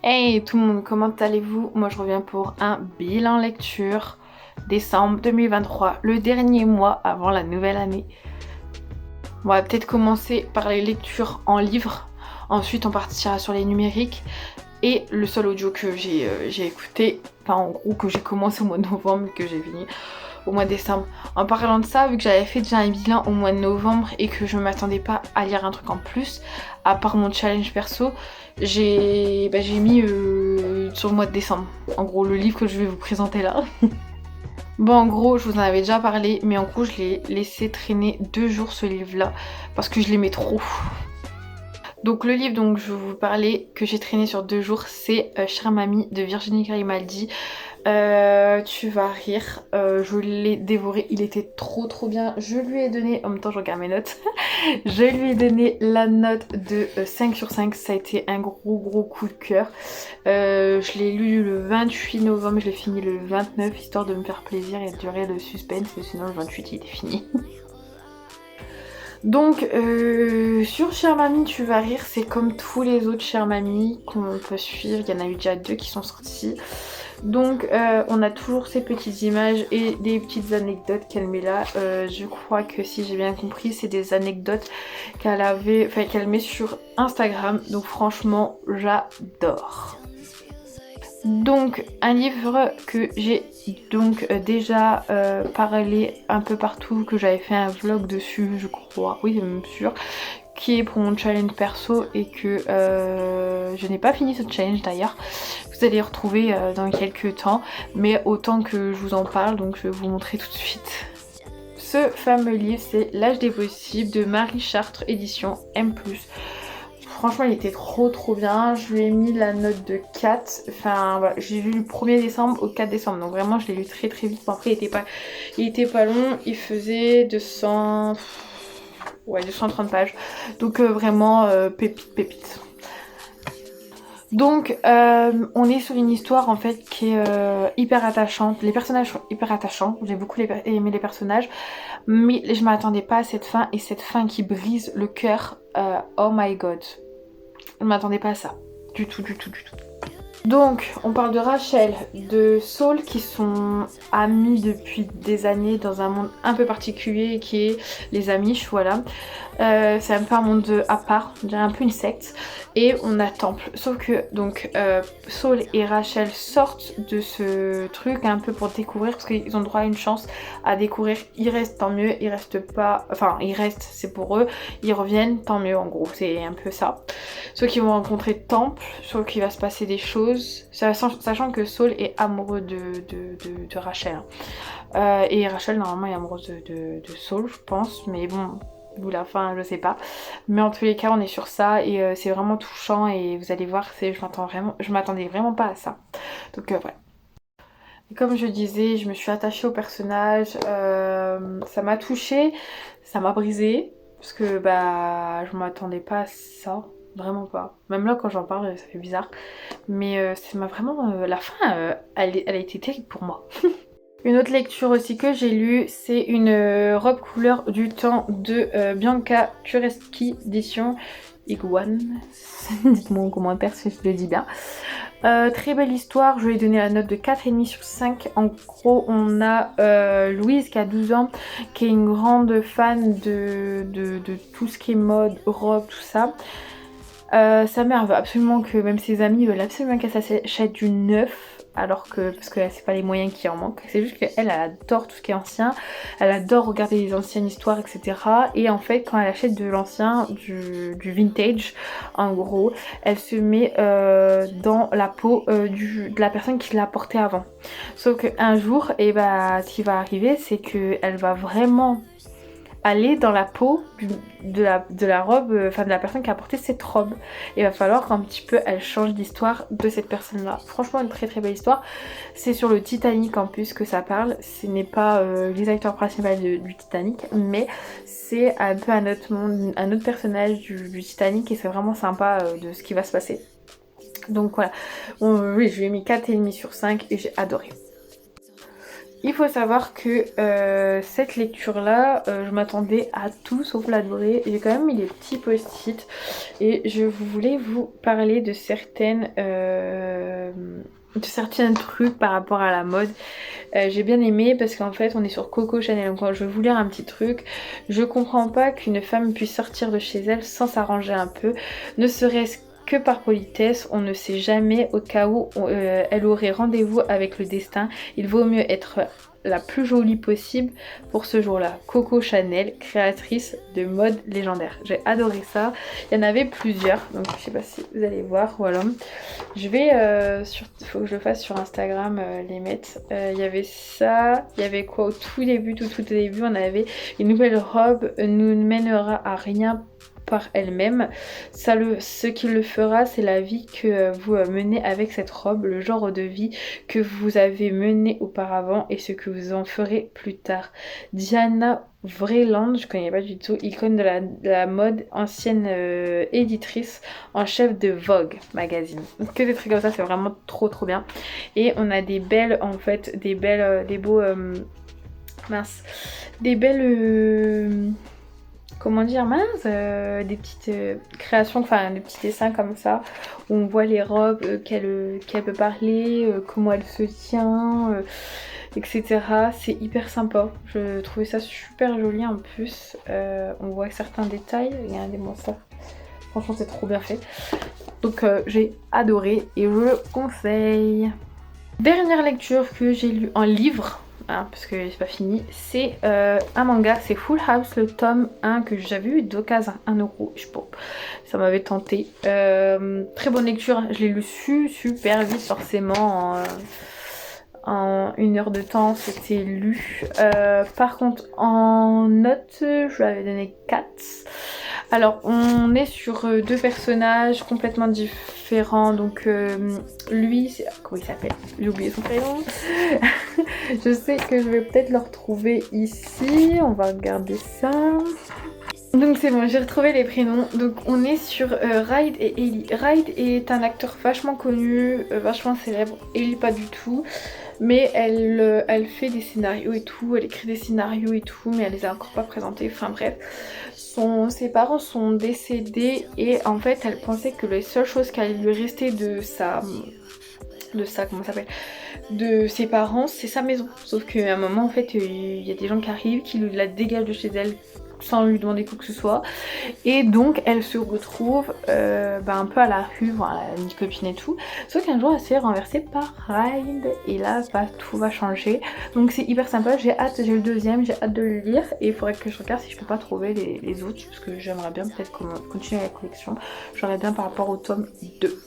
Hey tout le monde, comment allez-vous? Moi je reviens pour un bilan lecture décembre 2023, le dernier mois avant la nouvelle année. On va peut-être commencer par les lectures en livre, ensuite on partira sur les numériques et le seul audio que j'ai écouté, enfin en gros que j'ai commencé au mois de novembre et que j'ai fini au mois de décembre. En parlant de ça, vu que j'avais fait déjà un bilan au mois de novembre et que je m'attendais pas à lire un truc en plus, à part mon challenge perso, j'ai mis sur le mois de décembre. En gros, le livre que je vais vous présenter là. Bon, en gros, je vous en avais déjà parlé, mais en gros, je l'ai laissé traîner 2 jours ce livre-là, parce que je l'aimais trop. Donc le livre dont je vais vous parler, que j'ai traîné sur 2 jours, c'est Chère Mamie de Virginie Grimaldi. Tu vas rire, je l'ai dévoré, il était trop bien. Je lui ai donné, en même temps je regarde mes notes, je lui ai donné la note de 5 sur 5, ça a été un gros coup de cœur. Je l'ai lu le 28 novembre, je l'ai fini le 29, histoire de me faire plaisir et de durer le suspense, mais sinon le 28 il était fini. Donc sur Chère Mamie tu vas rire, c'est comme tous les autres Chère Mamie qu'on peut suivre, il y en a eu déjà 2 qui sont sortis. Donc on a toujours ces petites images et des petites anecdotes qu'elle met là. Je crois que si j'ai bien compris, c'est des anecdotes qu'elle met sur Instagram. Donc franchement, j'adore. Donc un livre que j'ai donc déjà parlé un peu partout, que j'avais fait un vlog dessus, je crois, oui c'est même sûr, qui est pour mon challenge perso et que je n'ai pas fini ce challenge d'ailleurs. Vous allez retrouver dans quelques temps, mais autant que je vous en parle, donc je vais vous montrer tout de suite. Ce fameux livre, c'est L'âge des possibles de Marie Chartres, édition M+. Franchement, il était trop bien. Je lui ai mis la note de 4. Enfin, voilà, j'ai lu le 1er décembre au 4 décembre. Donc vraiment, je l'ai lu très vite. Bon, après, il était pas long. Il faisait 200... Ouais, 230 pages. Donc vraiment, pépite. Donc on est sur une histoire en fait qui est hyper attachante. Les personnages sont hyper attachants. J'ai beaucoup aimé les personnages. Mais je m'attendais pas à cette fin. Et cette fin qui brise le cœur. Oh my god. Je m'attendais pas à ça. Du tout. Donc, on parle de Rachel, de Saul qui sont amis depuis des années dans un monde un peu particulier qui est les Amish, voilà. C'est un peu un monde à part, on dirait un peu une secte. Et on a Temple. Sauf que donc Saul et Rachel sortent de ce truc un peu pour découvrir parce qu'ils ont droit à une chance à découvrir. Ils restent, tant mieux. Ils restent pas. Enfin, ils restent, c'est pour eux. Ils reviennent, tant mieux en gros. C'est un peu ça. Sauf qu'ils vont rencontrer Temple, sauf qu'il va se passer des choses. Sachant que Saul est amoureux de Rachel. Et Rachel normalement est amoureuse de Saul, je pense. Mais bon. Ou la fin, je sais pas. Mais en tous les cas, on est sur ça et c'est vraiment touchant et vous allez voir, je m'attendais vraiment pas à ça. Donc voilà. Et comme je disais, je me suis attachée au personnage, ça m'a touchée, ça m'a brisée parce que bah je m'attendais pas à ça, vraiment pas. Même là quand j'en parle, ça fait bizarre. Mais ça m'a vraiment la fin, elle a été terrible pour moi. Une autre lecture aussi que j'ai lue, c'est une robe couleur du temps de Bianca Kureski, édition Iguane. Dites-moi en commentaire si je le dis bien. Très belle histoire, je lui ai donné la note de 4,5 sur 5. En gros, on a Louise qui a 12 ans, qui est une grande fan de tout ce qui est mode, robe, tout ça. Sa mère veut absolument que, même ses amis veulent absolument qu'elle s'achète du neuf. Alors que, parce que c'est pas les moyens qui en manquent, c'est juste qu'elle elle adore tout ce qui est ancien, elle adore regarder les anciennes histoires, etc. Et en fait, quand elle achète de l'ancien, du vintage, en gros, elle se met dans la peau de la personne qui l'a porté avant. Sauf qu'un jour, et bah, ce qui va arriver, c'est qu'elle va vraiment aller dans la peau de la robe, enfin de la personne qui a porté cette robe. Il va falloir qu'un petit peu elle change l'histoire de cette personne là. Franchement une très belle histoire. C'est sur le Titanic en plus que ça parle. Ce n'est pas les acteurs principaux du Titanic, mais c'est un peu un autre monde, un autre personnage du Titanic et c'est vraiment sympa de ce qui va se passer. Donc voilà, oui je lui ai mis 4,5 sur 5 et j'ai adoré. Il faut savoir que cette lecture-là, je m'attendais à tout sauf l'adorer. J'ai quand même mis des petits post-it et je voulais vous parler de certains trucs par rapport à la mode. J'ai bien aimé parce qu'en fait on est sur Coco Chanel, donc quand je vais vous lire un petit truc, je comprends pas qu'une femme puisse sortir de chez elle sans s'arranger un peu, ne serait-ce que par politesse. On ne sait jamais, au cas où elle aurait rendez-vous avec le destin, il vaut mieux être la plus jolie possible pour ce jour-là. Coco Chanel, créatrice de mode légendaire. J'ai adoré ça. Il y en avait plusieurs, donc je sais pas si vous allez voir, voilà. Je vais faut que je le fasse sur Instagram, les mettre. Il y avait ça, il y avait quoi au tout début, tout au début, on avait une nouvelle robe nous ne mènera à rien par elle-même. Ce qui le fera, c'est la vie que vous menez avec cette robe, le genre de vie que vous avez mené auparavant et ce que vous en ferez plus tard. Diana Vreeland, je connais pas du tout, icône de la mode, ancienne éditrice en chef de Vogue magazine. Que des trucs comme ça, c'est vraiment trop bien. Et on a des belles, en fait, des beaux, des belles comment dire, des petites créations, enfin des petits dessins comme ça, où on voit les robes qu'elle peut parler, comment elle se tient, etc. C'est hyper sympa, je trouvais ça super joli en plus. On voit certains détails, regardez-moi ça, franchement c'est trop bien fait. Donc j'ai adoré et je le conseille. Dernière lecture que j'ai lue en livre, hein, parce que c'est pas fini, c'est un manga, c'est Full House, le tome 1 que j'avais eu d'occasion à 1€, je sais pas, ça m'avait tenté. Très bonne lecture, je l'ai lu super vite forcément, en 1 heure de temps c'était lu. Par contre en note je lui avais donné 4. Alors on est sur deux personnages complètement différents, donc lui, comment il s'appelle? J'ai oublié son prénom. Je sais que je vais peut-être le retrouver ici, on va regarder ça. Donc c'est bon, j'ai retrouvé les prénoms. Donc on est sur Ride et Ellie. Ride est un acteur vachement connu, vachement célèbre. Ellie pas du tout. Mais elle fait des scénarios et tout, elle écrit des scénarios et tout, mais elle les a encore pas présentés. Enfin bref, ses parents sont décédés et en fait elle pensait que les seules choses qui allaient lui rester de ses parents, c'est sa maison. Sauf qu'à un moment en fait il y a des gens qui arrivent, qui la dégagent de chez elle sans lui demander quoi que ce soit, et donc elle se retrouve un peu à la rue, voilà, une copine et tout, sauf qu'un jour elle se fait renverser par Ride et là tout va changer. Donc c'est hyper sympa, j'ai le deuxième, j'ai hâte de le lire et il faudrait que je regarde si je peux pas trouver les autres, parce que j'aimerais bien peut-être continuer la collection, j'aurais bien par rapport au tome 2.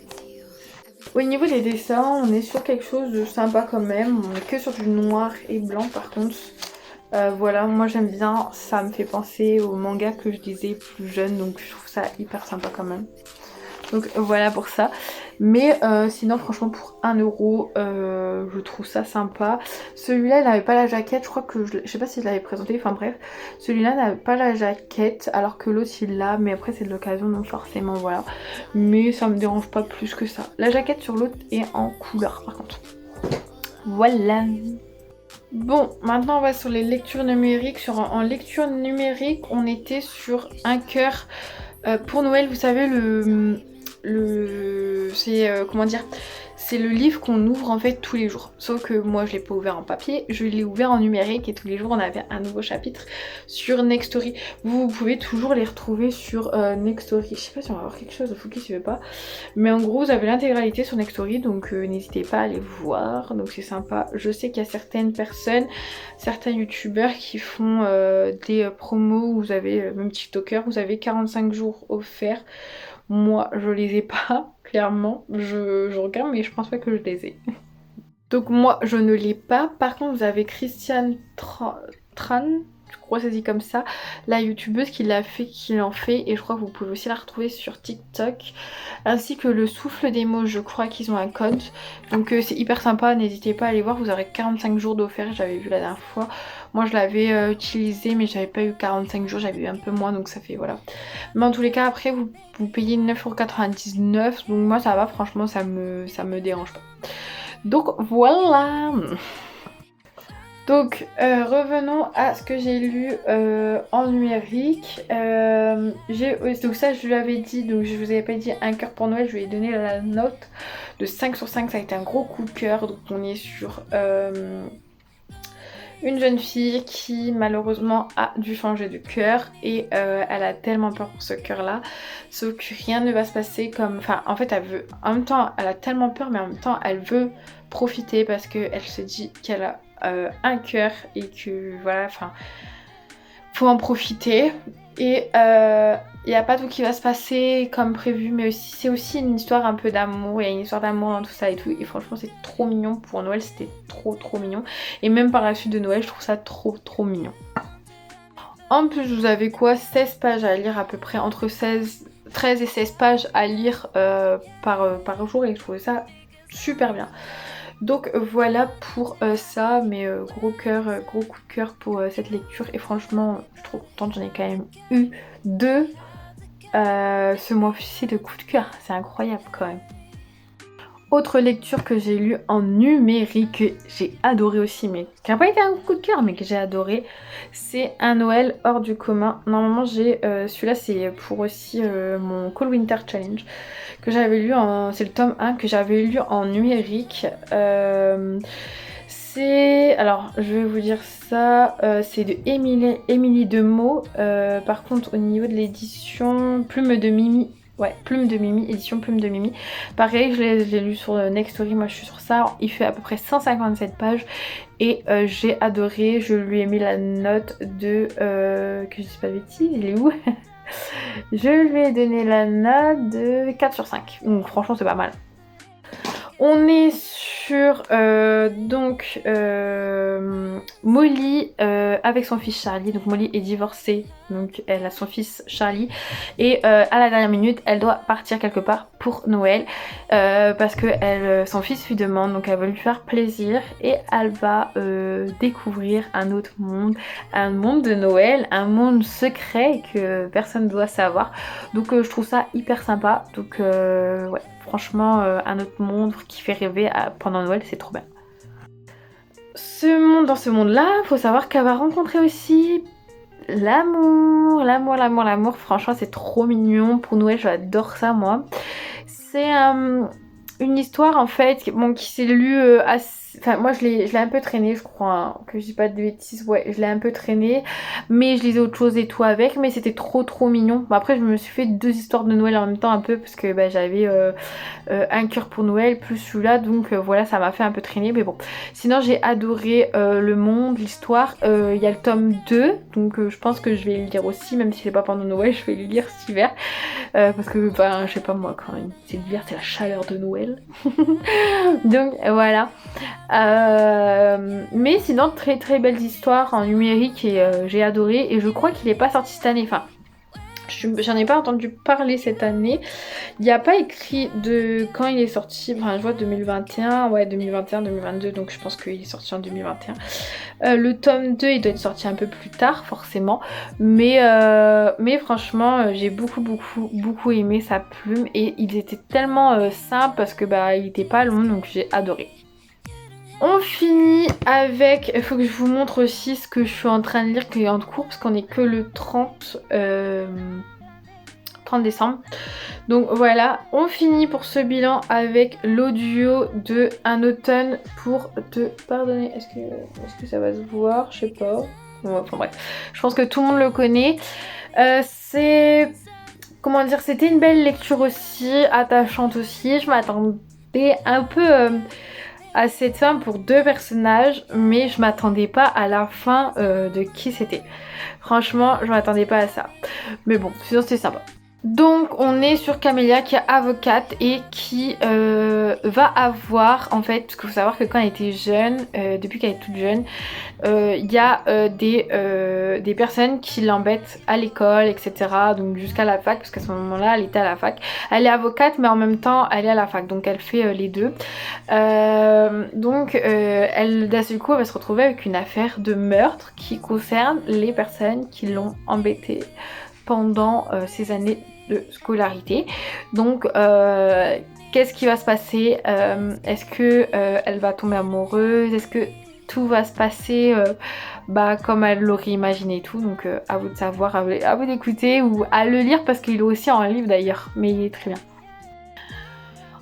Au niveau des dessins, on est sur quelque chose de sympa quand même, on est que sur du noir et blanc par contre. Voilà, moi j'aime bien, ça me fait penser au manga que je lisais plus jeune, donc je trouve ça hyper sympa quand même. Donc voilà pour ça. Mais sinon franchement pour 1€, je trouve ça sympa. Celui-là il n'avait pas la jaquette, je crois que je sais pas si je l'avais présenté, enfin bref. Celui-là n'avait pas la jaquette alors que l'autre il l'a, mais après c'est de l'occasion donc forcément voilà. Mais ça me dérange pas plus que ça. La jaquette sur l'autre est en couleur par contre. Voilà. Bon, maintenant on va sur les lectures numériques. En lecture numérique, on était sur un cœur pour Noël. Vous savez, comment dire, c'est le livre qu'on ouvre en fait tous les jours. Sauf que moi je l'ai pas ouvert en papier, je l'ai ouvert en numérique et tous les jours on avait un nouveau chapitre sur Nextory. Vous pouvez toujours les retrouver sur Nextory. Je sais pas si on va avoir quelque chose de Fouki, si je veux pas. Mais en gros vous avez l'intégralité sur Nextory, donc n'hésitez pas à aller voir, donc c'est sympa. Je sais qu'il y a certaines personnes, certains youtubeurs qui font des promos où vous avez, même TikToker, vous avez 45 jours offerts. Moi je les ai pas, clairement, je regarde mais je pense pas que je les ai. Donc moi je ne l'ai pas. Par contre vous avez Christiane Tran, je crois que c'est dit comme ça, la youtubeuse qui en fait, et je crois que vous pouvez aussi la retrouver sur TikTok, ainsi que le souffle des mots, je crois qu'ils ont un code, donc c'est hyper sympa, n'hésitez pas à aller voir, vous aurez 45 jours d'offert, j'avais vu la dernière fois. Moi je l'avais utilisé mais j'avais pas eu 45 jours, j'avais eu un peu moins, donc ça fait voilà. Mais en tous les cas après vous payez 9,99€, donc moi ça va, franchement ça me dérange pas. Donc voilà. Revenons à ce que j'ai lu en numérique. Donc ça, je lui avais dit, donc je vous avais pas dit un cœur pour Noël, je lui ai donné la note de 5 sur 5, ça a été un gros coup de cœur. Donc on est sur une jeune fille qui malheureusement a dû changer de cœur et elle a tellement peur pour ce cœur là, sauf que rien ne va se passer comme... Enfin en fait elle veut... En même temps elle a tellement peur mais en même temps elle veut profiter parce qu'elle se dit qu'elle a un cœur et que voilà, enfin faut en profiter et il n'y a pas tout qui va se passer comme prévu, mais aussi c'est aussi une histoire un peu d'amour, il y a une histoire d'amour dans tout ça et tout, et franchement c'est trop mignon. Pour Noël c'était trop mignon, et même par la suite de Noël je trouve ça trop mignon. En plus vous avez quoi, 16 pages à lire à peu près, entre 13 et 16 pages à lire par jour, et je trouvais ça super bien. Donc voilà pour ça, mais gros coup de cœur pour cette lecture, et franchement je suis trop contente, j'en ai quand même eu 2 ce mois-ci de coup de cœur, c'est incroyable quand même. Autre lecture que j'ai lue en numérique, que j'ai adoré aussi, mais qui n'a pas été un coup de cœur, mais que j'ai adoré, c'est Un Noël hors du commun. Normalement j'ai celui-là, c'est pour aussi mon Cold Winter Challenge que j'avais lu en... c'est le tome 1 que j'avais lu en numérique. Alors je vais vous dire ça, c'est de Émilie Demeaux. Par contre au niveau de l'édition Plume de Mimi, ouais, Plume de Mimi, édition Plume de Mimi, pareil je l'ai lu sur Nextory, moi je suis sur ça, il fait à peu près 157 pages et j'ai adoré. Je lui ai mis la note de, que je dis pas de bêtises, il est où? Je lui ai donné la note de 4 sur 5, donc franchement c'est pas mal. On est sur Molly avec son fils Charlie. Donc Molly est divorcée, donc elle a son fils Charlie, et à la dernière minute elle doit partir quelque part pour Noël parce que son fils lui demande, donc elle veut lui faire plaisir et elle va découvrir un autre monde, un monde de Noël, un monde secret que personne ne doit savoir. Donc je trouve ça hyper sympa, donc ouais. Franchement, un autre monde qui fait rêver pendant Noël, c'est trop bien. Dans ce monde-là, faut savoir qu'elle va rencontrer aussi l'amour. Franchement, c'est trop mignon. Pour Noël, j'adore ça, moi. C'est une histoire, en fait, bon, qui s'est lue assez... Enfin, moi, je l'ai un peu traîné, je crois, hein, que je dis pas de bêtises. Ouais, je l'ai un peu traîné, mais je lisais autre chose et tout avec, mais c'était trop mignon. Bon, après, je me suis fait 2 histoires de Noël en même temps, un peu, parce que bah, j'avais un cœur pour Noël, plus celui-là, donc voilà, ça m'a fait un peu traîner, mais bon. Sinon, j'ai adoré le monde, l'histoire. Il y a le tome 2, donc je pense que je vais le lire aussi, même si c'est pas pendant Noël, je vais le lire cet hiver. Parce que, ben, je sais pas moi, quand c'est l'hiver, c'est la chaleur de Noël. Donc voilà. Mais sinon, très belles histoires en numérique, et j'ai adoré. Et je crois qu'il est pas sorti cette année. Enfin, j'en ai pas entendu parler cette année. Il n'y a pas écrit de quand il est sorti. Enfin, je vois 2021, ouais, 2021-2022, donc je pense qu'il est sorti en 2021. Le tome 2, il doit être sorti un peu plus tard, forcément. Mais franchement, j'ai beaucoup aimé sa plume. Et il était tellement simple parce que bah, il était pas long, donc j'ai adoré. On finit avec, il faut que je vous montre aussi ce que je suis en train de lire qui est en cours, parce qu'on est que le 30 décembre. Donc voilà, on finit pour ce bilan avec l'audio de Un automne pour te pardonner. Est-ce que ça va se voir? Je sais pas. Enfin bref, je pense que tout le monde le connaît. C'est... Comment dire, c'était une belle lecture aussi, attachante aussi. Je m'attendais un peu... à cette fin pour 2 personnages, mais je m'attendais pas à la fin de qui c'était. Franchement, je m'attendais pas à ça. Mais bon, sinon c'était sympa. Donc on est sur Camélia qui est avocate et qui va avoir, en fait, parce qu'il faut savoir que quand elle était jeune, depuis qu'elle est toute jeune, il y a des personnes qui l'embêtent à l'école, etc. Donc jusqu'à la fac, parce qu'à ce moment-là elle était à la fac. Elle est avocate mais en même temps elle est à la fac, donc elle fait les deux. Elle, d'un seul coup, elle va se retrouver avec une affaire de meurtre qui concerne les personnes qui l'ont embêtée pendant ces années de scolarité. Donc qu'est-ce qui va se passer? Est-ce que elle va tomber amoureuse? Est-ce que tout va se passer comme elle l'aurait imaginé et tout. Donc à vous de savoir, à vous d'écouter ou à le lire parce qu'il est aussi en livre d'ailleurs, mais il est très bien.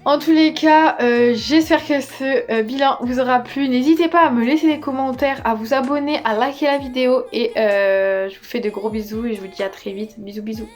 En tous les cas, j'espère que ce bilan vous aura plu. N'hésitez pas à me laisser des commentaires, à vous abonner, à liker la vidéo et je vous fais de gros bisous et je vous dis à très vite. Bisous bisous.